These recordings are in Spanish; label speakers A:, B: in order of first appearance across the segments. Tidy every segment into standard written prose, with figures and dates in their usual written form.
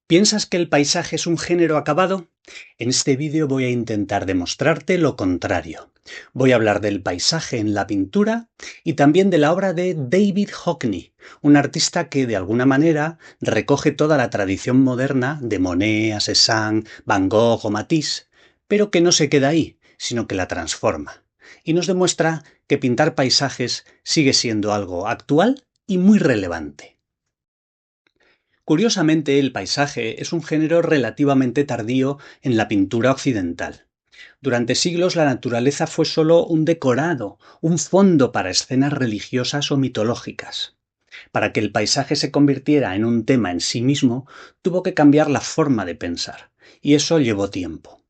A: ¿Piensas que el paisaje es un género acabado? En este vídeo voy a intentar demostrarte lo contrario. Voy a hablar del paisaje en la pintura y también de la obra de David Hockney, un artista que de alguna manera recoge toda la tradición moderna de Monet, Cézanne, Van Gogh o Matisse, pero que no se queda ahí, sino que la transforma. Y nos demuestra que pintar paisajes sigue siendo algo actual y muy relevante. Curiosamente, el paisaje es un género relativamente tardío en la pintura occidental. Durante siglos la naturaleza fue solo un decorado, un fondo para escenas religiosas o mitológicas. Para que el paisaje se convirtiera en un tema en sí mismo, tuvo que cambiar la forma de pensar, y eso llevó tiempo.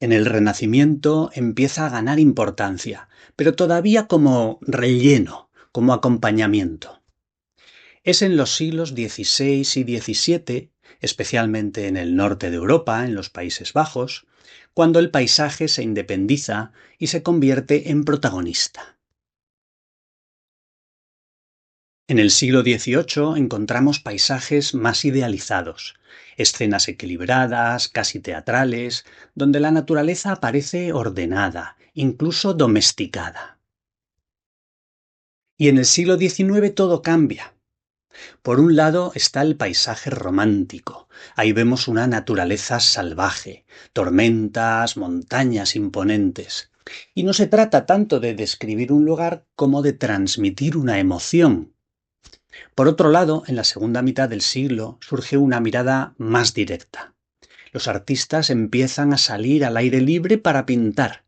A: En el Renacimiento empieza a ganar importancia, pero todavía como relleno, como acompañamiento. Es en los siglos XVI y XVII, especialmente en el norte de Europa, en los Países Bajos, cuando el paisaje se independiza y se convierte en protagonista. En el siglo XVIII encontramos paisajes más idealizados, escenas equilibradas, casi teatrales, donde la naturaleza aparece ordenada, incluso domesticada. Y en el siglo XIX todo cambia. Por un lado está el paisaje romántico. Ahí vemos una naturaleza salvaje, tormentas, montañas imponentes. Y no se trata tanto de describir un lugar como de transmitir una emoción. Por otro lado, en la segunda mitad del siglo surge una mirada más directa. Los artistas empiezan a salir al aire libre para pintar.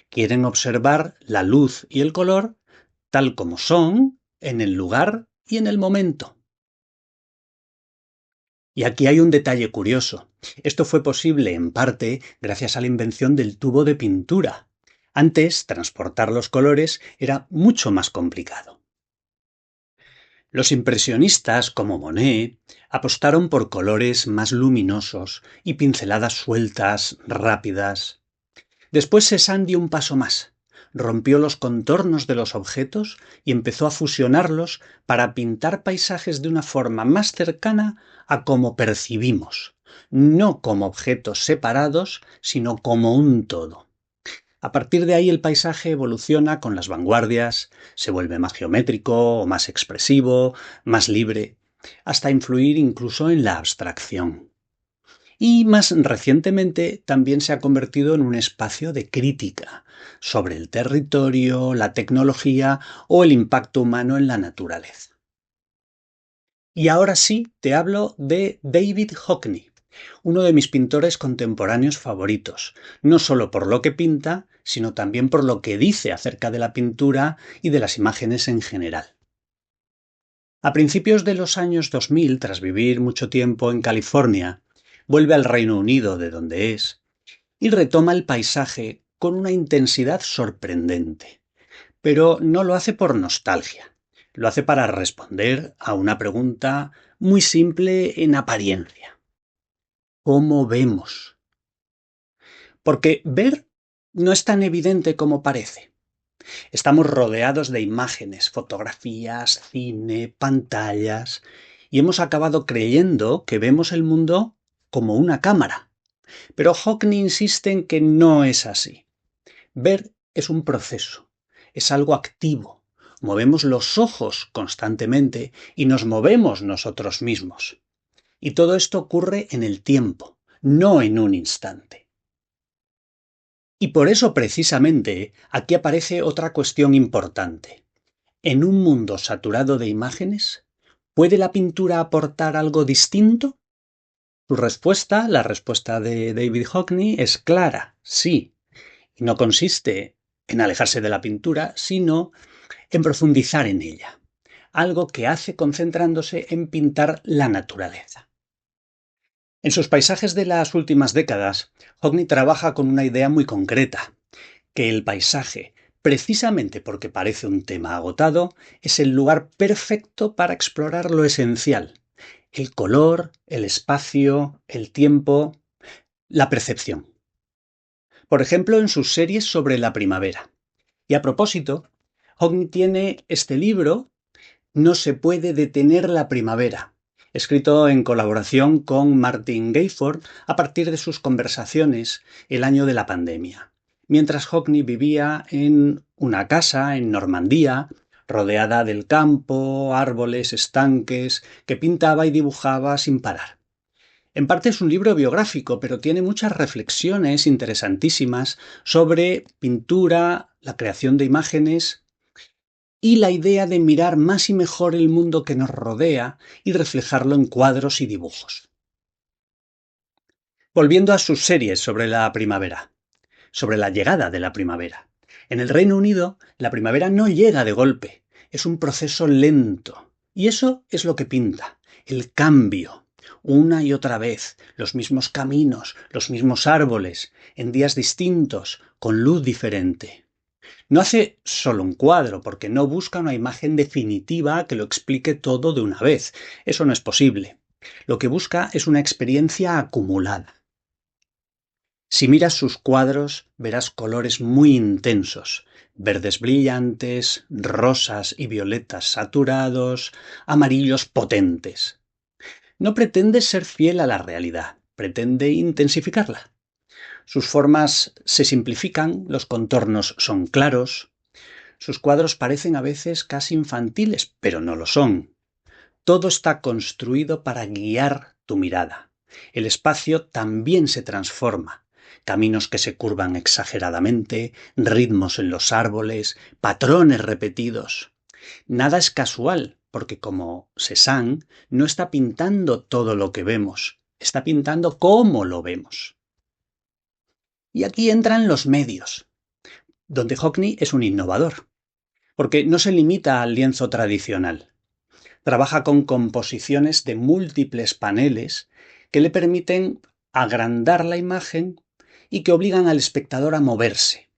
A: Quieren observar la luz y el color tal como son, en el lugar y en el momento. Y aquí hay un detalle curioso. Esto fue posible en parte gracias a la invención del tubo de pintura. Antes, transportar los colores era mucho más complicado. Los impresionistas, como Monet, apostaron por colores más luminosos y pinceladas sueltas, rápidas. Después Cézanne dio un paso más. Rompió los contornos de los objetos y empezó a fusionarlos para pintar paisajes de una forma más cercana a cómo percibimos, no como objetos separados, sino como un todo. A partir de ahí el paisaje evoluciona con las vanguardias, se vuelve más geométrico o más expresivo, más libre, hasta influir incluso en la abstracción. Y más recientemente también se ha convertido en un espacio de crítica sobre el territorio, la tecnología o el impacto humano en la naturaleza. Y ahora sí te hablo de David Hockney, uno de mis pintores contemporáneos favoritos, no solo por lo que pinta, sino también por lo que dice acerca de la pintura y de las imágenes en general. A principios de los años 2000, tras vivir mucho tiempo en California, vuelve al Reino Unido, de donde es, y retoma el paisaje con una intensidad sorprendente. Pero no lo hace por nostalgia, lo hace para responder a una pregunta muy simple en apariencia. ¿Cómo vemos? Porque ver no es tan evidente como parece. Estamos rodeados de imágenes, fotografías, cine, pantallas, y hemos acabado creyendo que vemos el mundo como una cámara. Pero Hockney insiste en que no es así. Ver es un proceso, es algo activo. Movemos los ojos constantemente y nos movemos nosotros mismos. Y todo esto ocurre en el tiempo, no en un instante. Y por eso precisamente aquí aparece otra cuestión importante. En un mundo saturado de imágenes, ¿puede la pintura aportar algo distinto? Su respuesta, la respuesta de David Hockney, es clara, sí. Y no consiste en alejarse de la pintura, sino en profundizar en ella. Algo que hace concentrándose en pintar la naturaleza. En sus paisajes de las últimas décadas, Hockney trabaja con una idea muy concreta, que el paisaje, precisamente porque parece un tema agotado, es el lugar perfecto para explorar lo esencial: el color, el espacio, el tiempo, la percepción. Por ejemplo, en sus series sobre la primavera. Y a propósito, Hockney tiene este libro, No se puede detener la primavera, escrito en colaboración con Martin Gayford a partir de sus conversaciones el año de la pandemia, mientras Hockney vivía en una casa en Normandía, rodeada del campo, árboles, estanques, que pintaba y dibujaba sin parar. En parte es un libro biográfico, pero tiene muchas reflexiones interesantísimas sobre pintura, la creación de imágenes y la idea de mirar más y mejor el mundo que nos rodea y reflejarlo en cuadros y dibujos. Volviendo a sus series sobre la primavera, sobre la llegada de la primavera. En el Reino Unido, la primavera no llega de golpe, es un proceso lento. Y eso es lo que pinta, el cambio. Una y otra vez, los mismos caminos, los mismos árboles, en días distintos, con luz diferente. No hace solo un cuadro, porque no busca una imagen definitiva que lo explique todo de una vez. Eso no es posible. Lo que busca es una experiencia acumulada. Si miras sus cuadros, verás colores muy intensos, verdes brillantes, rosas y violetas saturados, amarillos potentes. No pretende ser fiel a la realidad, pretende intensificarla. Sus formas se simplifican, los contornos son claros. Sus cuadros parecen a veces casi infantiles, pero no lo son. Todo está construido para guiar tu mirada. El espacio también se transforma. Caminos que se curvan exageradamente, ritmos en los árboles, patrones repetidos. Nada es casual, porque como Cézanne no está pintando todo lo que vemos, está pintando cómo lo vemos. Y aquí entran los medios, donde Hockney es un innovador, porque no se limita al lienzo tradicional. Trabaja con composiciones de múltiples paneles que le permiten agrandar la imagen y que obligan al espectador a moverse,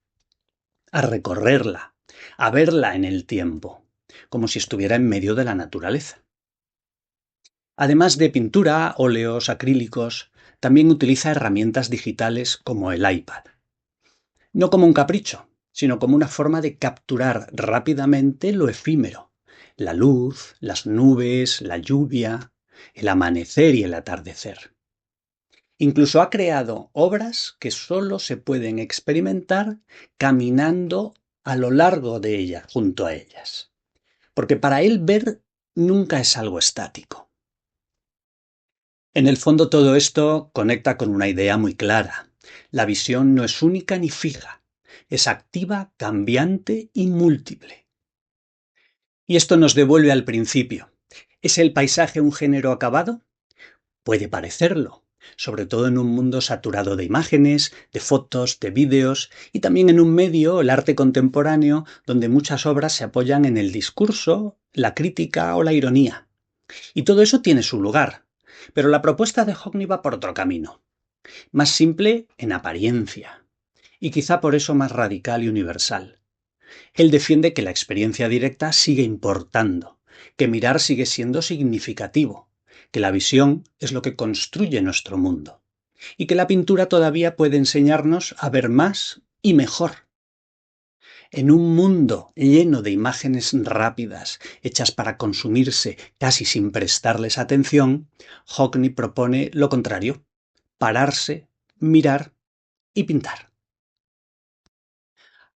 A: a recorrerla, a verla en el tiempo, como si estuviera en medio de la naturaleza. Además de pintura, óleos, acrílicos, también utiliza herramientas digitales como el iPad. No como un capricho, sino como una forma de capturar rápidamente lo efímero, la luz, las nubes, la lluvia, el amanecer y el atardecer. Incluso ha creado obras que solo se pueden experimentar caminando a lo largo de ellas, junto a ellas. Porque para él ver nunca es algo estático. En el fondo todo esto conecta con una idea muy clara. La visión no es única ni fija, es activa, cambiante y múltiple. Y esto nos devuelve al principio. ¿Es el paisaje un género acabado? Puede parecerlo, sobre todo en un mundo saturado de imágenes, de fotos, de vídeos y también en un medio, el arte contemporáneo, donde muchas obras se apoyan en el discurso, la crítica o la ironía. Y todo eso tiene su lugar, pero la propuesta de Hockney va por otro camino, más simple en apariencia, y quizá por eso más radical y universal. Él defiende que la experiencia directa sigue importando, que mirar sigue siendo significativo, que la visión es lo que construye nuestro mundo, y que la pintura todavía puede enseñarnos a ver más y mejor. En un mundo lleno de imágenes rápidas, hechas para consumirse casi sin prestarles atención, Hockney propone lo contrario: pararse, mirar y pintar.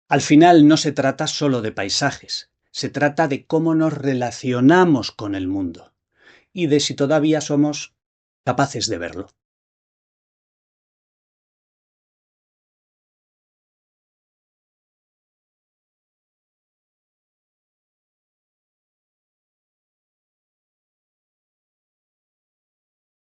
A: Al final no se trata solo de paisajes, se trata de cómo nos relacionamos con el mundo y de si todavía somos capaces de verlo.